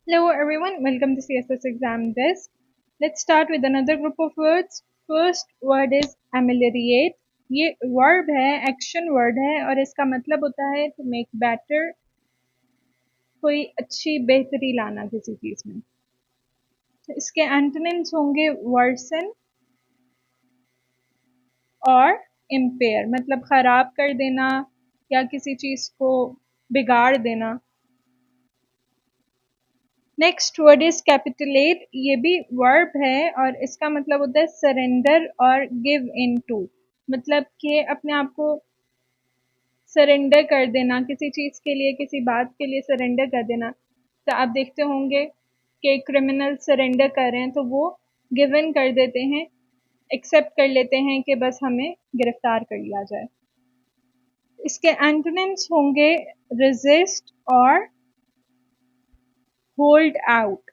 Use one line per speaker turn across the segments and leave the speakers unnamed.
Hello everyone, welcome to CSS exam desk. Let's start with another group of words. First word is ameliorate. ये verb है, action word है और इसका मतलब होता है to make better, कोई अच्छी बेहतरी लाना किसी चीज में। तो इसके antonyms होंगे worsen और impair, मतलब खराब कर देना या किसी चीज को बिगाड़ देना। Next word is capitulate. ये भी वर्ब है और इसका मतलब होता है सरेंडर और गिव इन टू, मतलब कि अपने आप को सरेंडर कर देना किसी चीज के लिए, किसी बात के लिए सरेंडर कर देना। तो आप देखते होंगे कि क्रिमिनल सरेंडर कर रहे हैं तो वो गिव इन कर देते हैं, एक्सेप्ट कर लेते हैं कि बस हमें गिरफ्तार कर लिया जाए। इसके एंटोनिम्स होंगे रेजिस्ट और hold out.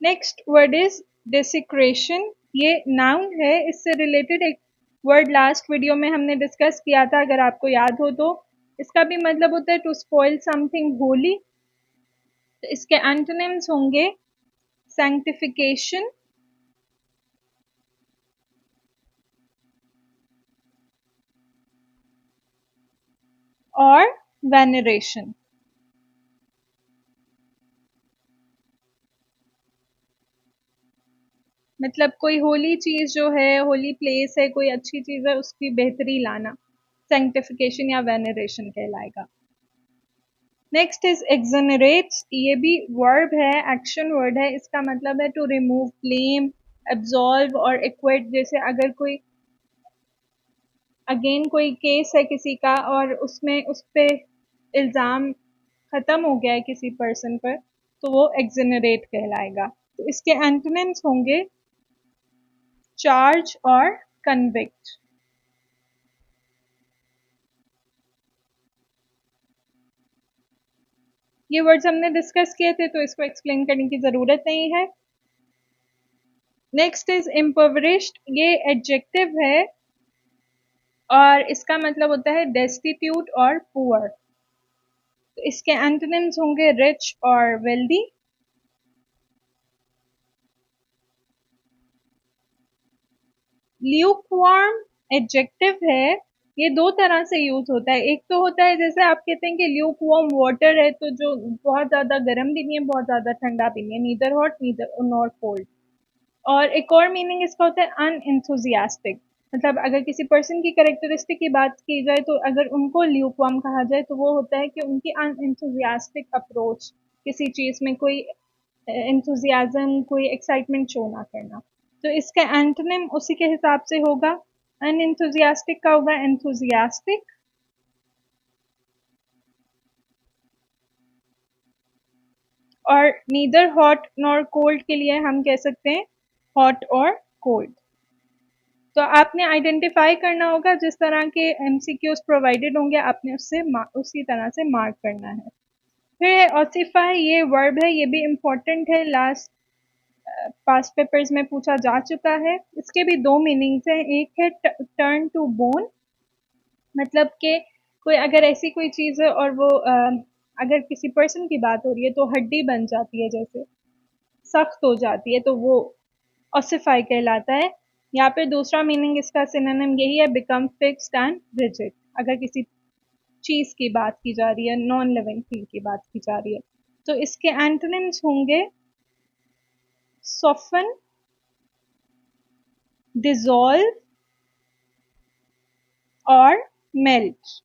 Next word is desecration. ये नाउन है, इससे रिलेटेड एक वर्ड लास्ट वीडियो में हमने डिस्कस किया था, अगर आपको याद हो तो। इसका भी मतलब होता है टू स्पॉइल समथिंग होली। तो इसके एंटोनिम्स होंगे सैंक्टिफिकेशन और वेनरेशन। मतलब कोई होली चीज जो है, होली प्लेस है, कोई अच्छी चीज है, उसकी बेहतरी लाना सैंक्टिफिकेशन या वेनरेशन कहलाएगा। Next is exonerates. ये भी वर्ब है, एक्शन वर्ड है। इसका मतलब है टू रिमूव ब्लेम, एब्सॉल्व और एक्विट। जैसे अगर कोई अगेन कोई केस है किसी का और उसमें उस पे इल्ज़ाम ख़त्म हो गया है किसी पर्सन पर, तो वो एक्सोनरेट कहलाएगा। तो इसके एंटोनिम्स होंगे चार्ज और कन्विक्ट। ये वर्ड्स हमने डिस्कस किए थे तो इसको एक्सप्लेन करने की ज़रूरत नहीं है। Next is impoverished. ये एडजेक्टिव है और इसका मतलब होता है डेस्टिट्यूट और पुअर। तो इसके एंटोनिम्स होंगे रिच और वेल्दी। ल्यूकवार्म एडजेक्टिव है। ये दो तरह से यूज होता है। एक तो होता है जैसे आप कहते हैं कि ल्यूक वार्म वाटर है, तो जो बहुत ज्यादा गर्म भी नहीं है, बहुत ज्यादा ठंडा भी नहीं है, neither hot neither not cold. और एक और मीनिंग इसका होता है अनइंथुजियास्टिक। मतलब अगर किसी पर्सन की कैरेक्टरिस्टिक की बात की जाए तो अगर उनको ल्यूकवार्म कहा जाए तो वो होता है कि उनकी अनइंथुजियास्टिक अप्रोच, किसी चीज में कोई एंथुजियाज्म, कोई एक्साइटमेंट शो ना करना। तो इसका एंटोनिम उसी के हिसाब से होगा। अनइंथुजियास्टिक का होगा एंथुजियास्टिक, और नीदर हॉट नॉर कोल्ड के लिए हम कह सकते हैं हॉट और कोल्ड। तो आपने आइडेंटिफाई करना होगा, जिस तरह के एमसीक्यूज प्रोवाइडेड होंगे आपने उससे उसी तरह से मार्क करना है। फिर ऑसिफाई, ये वर्ब है, ये भी इम्पोर्टेंट है, लास्ट पास्ट पेपर्स में पूछा जा चुका है। इसके भी दो मीनिंग्स हैं। एक है टर्न टू बोन, मतलब कि कोई अगर ऐसी कोई चीज़ है और वो अगर किसी पर्सन की बात हो रही है तो हड्डी बन जाती है, जैसे सख्त हो जाती है, तो वो ऑसिफाई कहलाता है। यहाँ पे दूसरा मीनिंग इसका सिनोनिम यही है, बिकम फिक्स्ड एंड रिजिड। अगर किसी चीज की बात की जा रही है, नॉन लिविंग थिंग की बात की जा रही है। तो इसके एंटोनिम्स होंगे सॉफ्टन, डिसॉल्व और melt.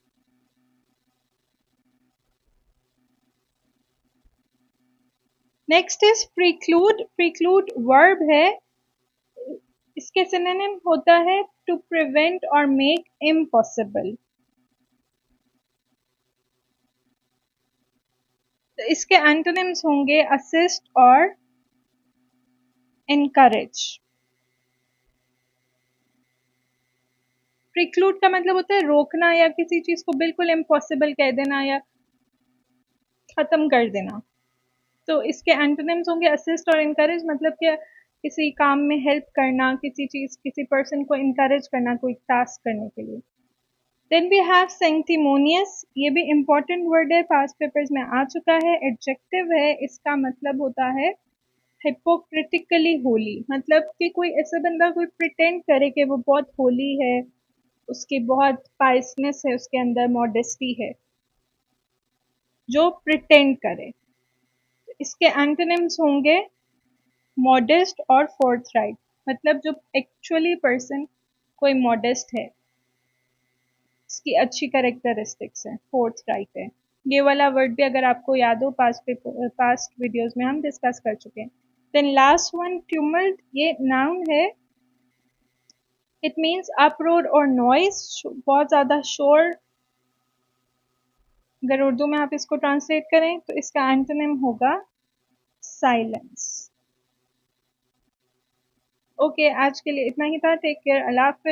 Next is preclude. Preclude verb है, इसके सिनोनिम होता है टू प्रिवेंट और मेक इम्पॉसिबल। तो इसके एंटोनिम्स होंगे असिस्ट और इनकरेज। प्रिक्लूड का मतलब होता है रोकना या किसी चीज को बिल्कुल इम्पॉसिबल कह देना या खत्म कर देना। तो इसके एंटोनिम्स होंगे असिस्ट और इनकरेज, मतलब कि किसी काम में हेल्प करना, किसी पर्सन को इनकरेज करना कोई टास्क करने के लिए। देन वी हैव सेंटिमोनियस, ये भी इम्पोर्टेंट वर्ड है, पास्ट पेपर्स में आ चुका है, एडजेक्टिव है, इसका मतलब होता है हिपोक्रिटिकली होली, मतलब कि कोई ऐसा बंदा कोई प्रिटेंड करे कि वो बहुत होली है, उसकी बहुत पाइसनेस है, उसके अंदर मॉडेस्टी है, जो प्रिटेंड करे। इसके एंटोनिम्स होंगे मॉडेस्ट और फोर्थराइट, मतलब जो एक्चुअली पर्सन कोई मॉडेस्ट है, इसकी अच्छी कैरेक्टरिस्टिक्स है, फोर्थराइट है। ये वाला वर्ड भी अगर आपको याद हो पास्ट वीडियोस में हम डिस्कस कर चुके हैं। देन लास्ट वन ट्यूमल्ट, ये नाउन है, इट मीन्स अपरोर और नॉइस, बहुत ज्यादा शोर। अगर उर्दू में आप इसको ट्रांसलेट करें तो इसका एंटोनिम होगा साइलेंस। ओके, आज के लिए इतना ही था। टेक केयर, अल्लाह हाफिज।